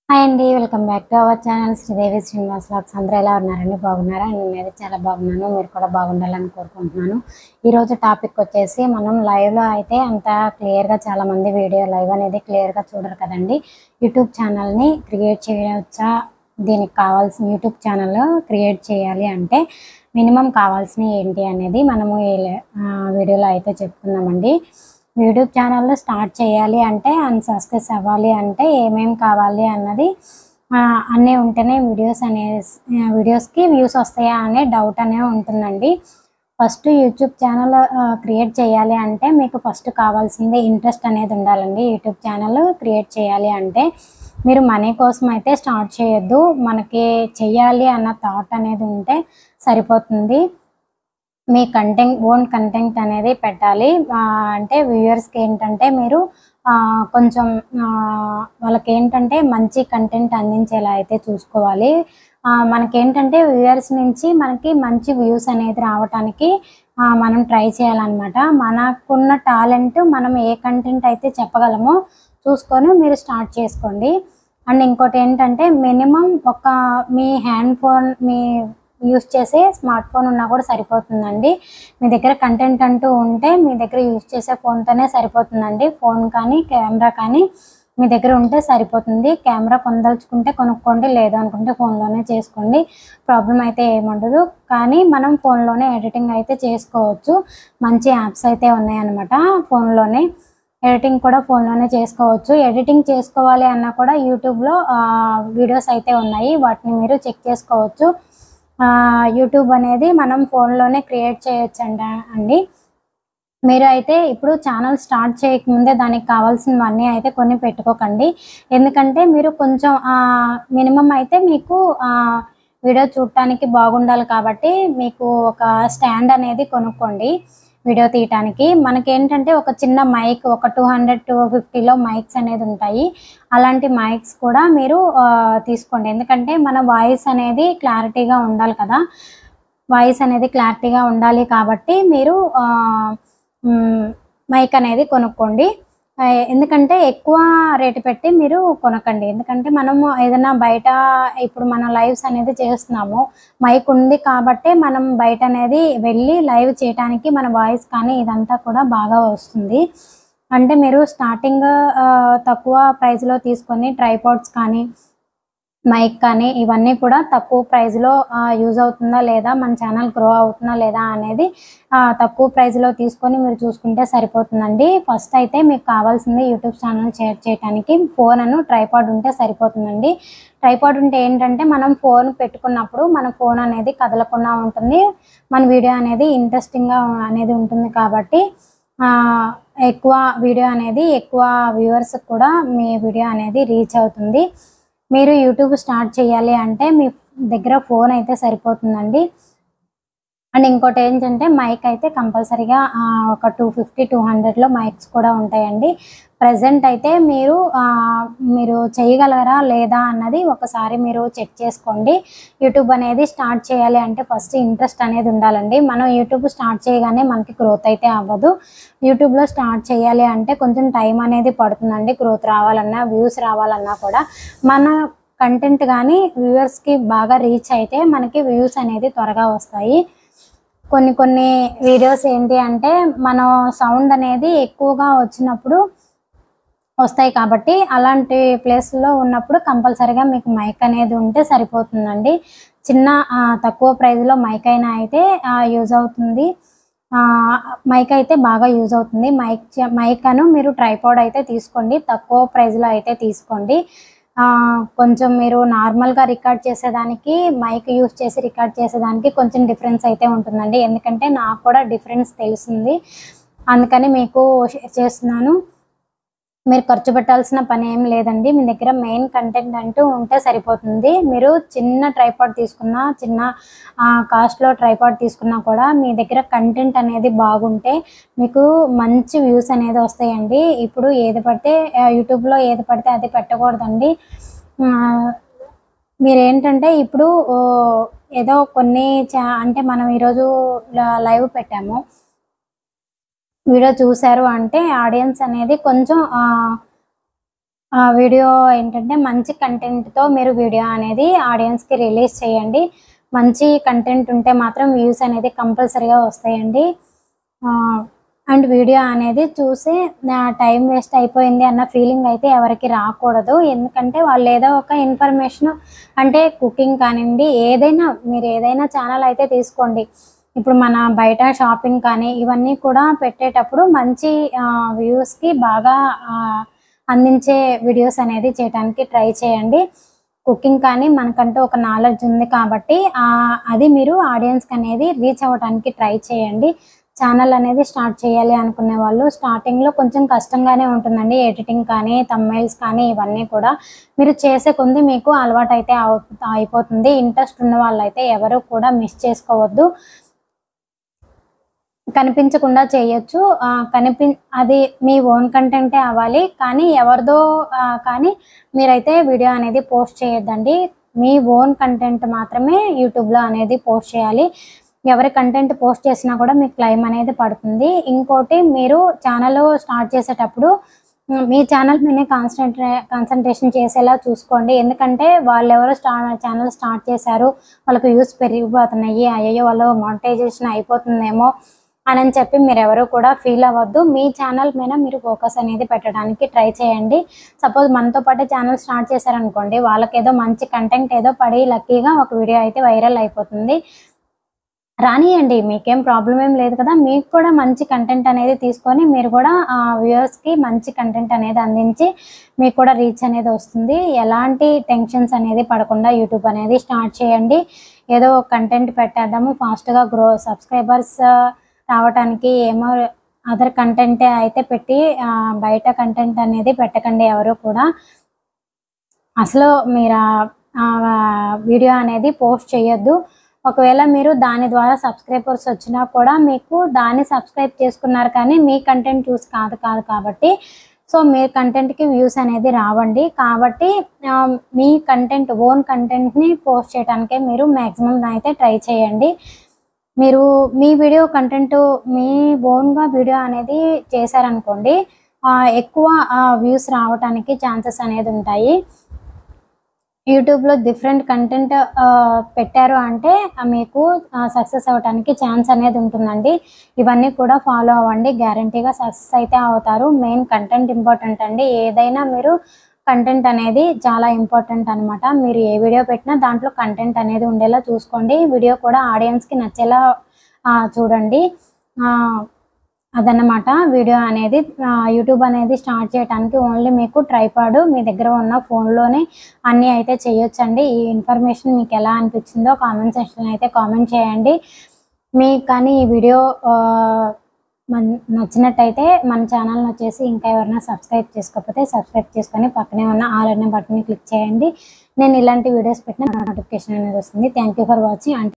Hi అండి, welcome back to our channel Sridevi Srinivas vlogs. అందరూ ఎలా ఉన్నారండి? బాగున్నారా? నేనైతే చాలా బాగున్నాను. మీరు కూడా బాగుండాలని కోరుకుంటున్నాను. ఈరోజు టాపిక్ వచ్చేసి మనం లైవ్లో అయితే అంత క్లియర్గా చాలామంది వీడియో లైవ్ అనేది క్లియర్గా చూడరు కదండి. యూట్యూబ్ ఛానల్ని క్రియేట్ చేయవచ్చా, దీనికి కావాల్సిన యూట్యూబ్ ఛానల్ క్రియేట్ చేయాలి అంటే మినిమం కావాల్సినవి ఏంటి అనేది మనము ఈ వీడియోలో అయితే చెప్పుకుందామండి. యూట్యూబ్ ఛానల్లో స్టార్ట్ చేయాలి అంటే అండ్ సక్సెస్ అవ్వాలి అంటే ఏమేమి కావాలి అన్నది అన్నీ ఉంటేనే వీడియోస్కి వ్యూస్ వస్తాయా అనే డౌట్ అనేది ఉంటుందండి. ఫస్ట్ యూట్యూబ్ ఛానల్ క్రియేట్ చేయాలి అంటే మీకు ఫస్ట్ కావాల్సింది ఇంట్రెస్ట్ అనేది ఉండాలండి. యూట్యూబ్ ఛానల్ క్రియేట్ చేయాలి అంటే మీరు మనీ కోసం అయితే స్టార్ట్ చేయొద్దు. మనకి చెయ్యాలి అన్న థాట్ అనేది ఉంటే సరిపోతుంది. మీ ఓన్ కంటెంట్ అనేది పెట్టాలి. అంటే వ్యూయర్స్కి ఏంటంటే మీరు కొంచెం వాళ్ళకేంటంటే మంచి కంటెంట్ అందించేలా అయితే చూసుకోవాలి. మనకేంటంటే వ్యూయర్స్ నుంచి మనకి మంచి వ్యూస్ అనేది రావటానికి మనం ట్రై చేయాలన్నమాట. మనకున్న టాలెంట్ మనం ఏ కంటెంట్ అయితే చెప్పగలమో చూసుకొని మీరు స్టార్ట్ చేసుకోండి. అండ్ ఇంకోటి ఏంటంటే మినిమం మీ హ్యాండ్ ఫోన్ యూస్ చేసే స్మార్ట్ ఫోన్ ఉన్నా కూడా సరిపోతుందండి. మీ దగ్గర కంటెంట్ అంటూ ఉంటే మీ దగ్గర యూస్ చేసే ఫోన్తోనే సరిపోతుందండి. ఫోన్ కానీ కెమెరా కానీ మీ దగ్గర ఉంటే సరిపోతుంది. కెమెరా కొనదలుచుకుంటే కొనుక్కోండి, లేదు అనుకుంటే ఫోన్లోనే చేసుకోండి. ప్రాబ్లం అయితే ఏముండదు. కానీ మనం ఫోన్లోనే ఎడిటింగ్ అయితే చేసుకోవచ్చు. మంచి యాప్స్ అయితే ఉన్నాయన్నమాట ఫోన్లోనే. ఎడిటింగ్ కూడా ఫోన్లోనే చేసుకోవచ్చు. ఎడిటింగ్ చేసుకోవాలి అన్నా కూడా యూట్యూబ్లో వీడియోస్ అయితే ఉన్నాయి, వాటిని మీరు చెక్ చేసుకోవచ్చు. యూట్యూబ్ అనేది మనం ఫోన్లోనే క్రియేట్ చేయొచ్చండి. మీరు అయితే ఇప్పుడు ఛానల్ స్టార్ట్ చేయకముందే దానికి కావాల్సినవన్నీ అయితే కొన్ని పెట్టుకోకండి. ఎందుకంటే మీరు కొంచెం మినిమం అయితే మీకు వీడియో చూడటానికి బాగుండాలి కాబట్టి మీకు ఒక స్టాండ్ అనేది కొనుక్కోండి వీడియో తీయటానికి. మనకేంటంటే ఒక చిన్న మైక్, ఒక 200-250లో మైక్స్ అనేది ఉంటాయి. అలాంటి మైక్స్ కూడా మీరు తీసుకోండి. ఎందుకంటే మన వాయిస్ అనేది క్లారిటీగా ఉండాలి కదా. వాయిస్ అనేది క్లారిటీగా ఉండాలి కాబట్టి మీరు మైక్ అనేది కొనుక్కోండి. ఎందుకంటే ఎక్కువ రేటు పెట్టి మీరు కొనకండి. ఎందుకంటే మనము ఏదైనా బయట ఇప్పుడు మనం లైవ్స్ అనేది చేస్తున్నాము, మైక్ ఉంది కాబట్టి మనం బయట అనేది వెళ్ళి లైవ్ చేయడానికి మన వాయిస్ కానీ ఇదంతా కూడా బాగా వస్తుంది. అంటే మీరు స్టార్టింగ్ తక్కువ ప్రైస్లో తీసుకొని ట్రైపాడ్స్ కానీ మైక్ కానీ ఇవన్నీ కూడా తక్కువ ప్రైస్లో యూజ్ అవుతుందా లేదా, మన ఛానల్ గ్రో అవుతుందా లేదా అనేది తక్కువ ప్రైస్లో తీసుకొని మీరు చూసుకుంటే సరిపోతుందండి. ఫస్ట్ అయితే మీకు కావాల్సింది యూట్యూబ్ ఛానల్ చేయడానికి ఫోన్ ట్రైపాడ్ ఉంటే సరిపోతుందండి. ట్రైపాడ్ ఉంటే ఏంటంటే మనం ఫోన్ పెట్టుకున్నప్పుడు మన ఫోన్ అనేది కదలకుండా ఉంటుంది, మన వీడియో అనేది ఇంట్రెస్టింగ్గా అనేది ఉంటుంది. కాబట్టి ఎక్కువ వీడియో అనేది ఎక్కువ వ్యూవర్స్కి కూడా మీ వీడియో అనేది రీచ్ అవుతుంది. మీరు యూట్యూబ్ స్టార్ట్ చేయాలి అంటే మీ దగ్గర ఫోన్ అయితే సరిపోతుందండి. అండ్ ఇంకోటి ఏంటంటే మైక్ అయితే కంపల్సరీగా ఒక 250-200లో మైక్స్ కూడా ఉంటాయండి. ప్రజెంట్ అయితే మీరు చేయగలరా లేదా అన్నది ఒకసారి మీరు చెక్ చేసుకోండి. యూట్యూబ్ అనేది స్టార్ట్ చేయాలి అంటే ఫస్ట్ ఇంట్రెస్ట్ అనేది ఉండాలండి. మనం యూట్యూబ్ స్టార్ట్ చేయగానే మనకి గ్రోత్ అయితే అవ్వదు. యూట్యూబ్లో స్టార్ట్ చేయాలి అంటే కొంచెం టైం అనేది పడుతుందండి. గ్రోత్ రావాలన్నా, వ్యూస్ రావాలన్నా కూడా మన కంటెంట్ కానీ వ్యూవర్స్కి బాగా రీచ్ అయితే మనకి వ్యూస్ అనేది త్వరగా వస్తాయి. కొన్ని వీడియోస్ ఏంటి అంటే మనం సౌండ్ అనేది ఎక్కువగా వచ్చినప్పుడు వస్తాయి కాబట్టి అలాంటి ప్లేస్లో ఉన్నప్పుడు కంపల్సరీగా మీకు మైక్ అనేది ఉంటే సరిపోతుందండి. తక్కువ ప్రైస్లో మైక్ అయినా అయితే యూజ్ అవుతుంది. మైక్ అయితే బాగా యూజ్ అవుతుంది. మైక్ మీరు ట్రైపాడ్ అయితే తీసుకోండి, తక్కువ ప్రైస్లో అయితే తీసుకోండి. కొంచెం మీరు నార్మల్గా రికార్డ్ చేసేదానికి మైక్ యూజ్ చేసి రికార్డ్ చేసేదానికి కొంచెం డిఫరెన్స్ అయితే ఉంటుందండి. ఎందుకంటే నాకు కూడా డిఫరెన్స్ తెలిసింది, అందుకని మీకు షేర్ చేస్తున్నాను. మీరు ఖర్చు పెట్టాల్సిన పని ఏం లేదండి. మీ దగ్గర మెయిన్ కంటెంట్ అంటూ ఉంటే సరిపోతుంది. మీరు చిన్న ట్రైపాడ్ తీసుకున్నా, చిన్న కాస్ట్లో ట్రైపాడ్ తీసుకున్నా కూడా మీ దగ్గర కంటెంట్ అనేది బాగుంటే మీకు మంచి వ్యూస్ అనేది వస్తాయండి. ఇప్పుడు యూట్యూబ్లో ఏది పడితే అది పెట్టకూడదండి. మీరేంటంటే ఇప్పుడు ఏదో కొన్ని అంటే మనం ఈరోజు లైవ్ పెట్టాము, వీడియో చూశారు అంటే ఆడియన్స్ అనేది కొంచెం వీడియో ఏంటంటే మంచి కంటెంట్తో మీరు వీడియో అనేది ఆడియన్స్కి రిలీజ్ చేయండి. మంచి కంటెంట్ ఉంటే మాత్రం వ్యూస్ అనేది కంపల్సరీగా వస్తాయండి. అండ్ వీడియో అనేది చూసి నా టైం వేస్ట్ అయిపోయింది అన్న ఫీలింగ్ అయితే ఎవరికి రాకూడదు. ఎందుకంటే వాళ్ళు ఏదో ఒక ఇన్ఫర్మేషన్ అంటే కుకింగ్ కానివ్వండి, ఏదైనా మీరు ఏదైనా ఛానల్ అయితే తీసుకోండి. ఇప్పుడు మన బయట షాపింగ్ కానీ ఇవన్నీ కూడా పెట్టేటప్పుడు మంచి వ్యూస్కి బాగా అందించే వీడియోస్ అనేది చేయడానికి ట్రై చేయండి. కుకింగ్ కానీ మనకంటూ ఒక నాలెడ్జ్ ఉంది కాబట్టి అది మీరు ఆడియన్స్కి అనేది రీచ్ అవ్వడానికి ట్రై చేయండి. ఛానల్ అనేది స్టార్ట్ చేయాలి అనుకునే వాళ్ళు స్టార్టింగ్లో కొంచెం కష్టంగానే ఉంటుందండి. ఎడిటింగ్ కానీ థంబ్నెయిల్స్ కానీ ఇవన్నీ కూడా మీరు చేసే కొద్దీ మీకు అలవాటు అయితే అయిపోతుంది. ఇంట్రెస్ట్ ఉన్న వాళ్ళైతే ఎవరు కూడా మిస్ చేసుకోవద్దు. కనిపించకుండా చేయొచ్చు. అది మీ ఓన్ కంటెంటే అవ్వాలి. కానీ ఎవరిదో కానీ మీరైతే వీడియో అనేది పోస్ట్ చేయొద్దండి. మీ ఓన్ కంటెంట్ మాత్రమే యూట్యూబ్లో అనేది పోస్ట్ చేయాలి. ఎవరి కంటెంట్ పోస్ట్ చేసినా కూడా మీకు క్లెయిమ్ అనేది పడుతుంది. ఇంకోటి, మీరు ఛానల్ స్టార్ట్ చేసేటప్పుడు మీ ఛానల్ మీదే కాన్సన్ట్రేషన్ చేసేలా చూసుకోండి. ఎందుకంటే వాళ్ళెవరో ఛానల్ స్టార్ట్ చేశారు, వాళ్ళకి వ్యూస్ పెరిగిపోతున్నాయి, అయ్యో వాళ్ళు మానిటైజేషన్ అయిపోతుందేమో అని చెప్పి మీరు ఎవరు కూడా ఫీల్ అవ్వద్దు. మీ ఛానల్ మీద మీరు ఫోకస్ అనేది పెట్టడానికి ట్రై చేయండి. సపోజ్ మనతో పాటు ఛానల్ స్టార్ట్ చేశారనుకోండి, వాళ్ళకి ఏదో మంచి కంటెంట్ ఏదో పడి లక్కీగా ఒక వీడియో అయితే వైరల్ అయిపోతుంది. రానియండి, మీకేం ప్రాబ్లం ఏం లేదు కదా. మీకు కూడా మంచి కంటెంట్ అనేది తీసుకొని మీరు కూడా వ్యూవర్స్కి మంచి కంటెంట్ అనేది అందించి మీకు కూడా రీచ్ అనేది వస్తుంది. ఎలాంటి టెన్షన్స్ అనేది పడకుండా యూట్యూబ్ అనేది స్టార్ట్ చేయండి. ఏదో కంటెంట్ పెట్టేద్దాము ఫాస్ట్గా సబ్స్క్రైబర్స్ రావడానికి ఏమో అదర్ కంటెంట్ అయితే పెట్టి బయట కంటెంట్ అనేది పెట్టకండి ఎవరు కూడా. అసలు మీరు వీడియో అనేది పోస్ట్ చేయొద్దు. ఒకవేళ మీరు దాని ద్వారా సబ్స్క్రైబర్స్ వచ్చినా కూడా మీకు దాన్ని సబ్స్క్రైబ్ చేసుకున్నారు కానీ మీ కంటెంట్ చూసి కాదు కాబట్టి సో మీ కంటెంట్కి వ్యూస్ అనేది రావండి. కాబట్టి మీ కంటెంట్ ఓన్ కంటెంట్ని పోస్ట్ చేయడానికే మీరు మ్యాక్సిమం అయితే ట్రై చేయండి. మీరు మీ వీడియో కంటెంట్ మీ ఓన్గా వీడియో అనేది చేశారనుకోండి, ఎక్కువ వ్యూస్ రావడానికి ఛాన్సెస్ అనేది ఉంటాయి. యూట్యూబ్లో డిఫరెంట్ కంటెంట్ పెట్టారు అంటే మీకు సక్సెస్ అవ్వడానికి ఛాన్స్ అనేది ఉంటుందండి. ఇవన్నీ కూడా ఫాలో అవ్వండి, గ్యారంటీగా సక్సెస్ అయితే అవుతారు. మెయిన్ కంటెంట్ ఇంపార్టెంట్ అండి. ఏదైనా మీరు కంటెంట్ అనేది చాలా ఇంపార్టెంట్ అనమాట. మీరు ఏ వీడియో పెట్టినా దాంట్లో కంటెంట్ అనేది ఉండేలా చూసుకోండి. వీడియో కూడా ఆడియన్స్కి నచ్చేలా చూడండి. అదన్నమాట వీడియో అనేది. యూట్యూబ్ అనేది స్టార్ట్ చేయడానికి ఓన్లీ మీకు ట్రైపాడ్ మీ దగ్గర ఉన్న ఫోన్లోనే అన్నీ అయితే చేయొచ్చండి. ఈ ఇన్ఫర్మేషన్ మీకు ఎలా అనిపించిందో కామెంట్ సెక్షన్లో అయితే కామెంట్ చేయండి. మీకు కానీ ఈ వీడియో నచ్చినట్టయితే మన ఛానల్ని వచ్చేసి ఇంకా ఎవరైనా సబ్స్క్రైబ్ చేసుకోకపోతే సబ్స్క్రైబ్ చేసుకొని పక్కనే ఉన్న ఆల్ అనే బటన్ని క్లిక్ చేయండి. నేను ఇలాంటి వీడియోస్ పెట్టిన నోటిఫికేషన్ అనేది వస్తుంది. Thank you for watching.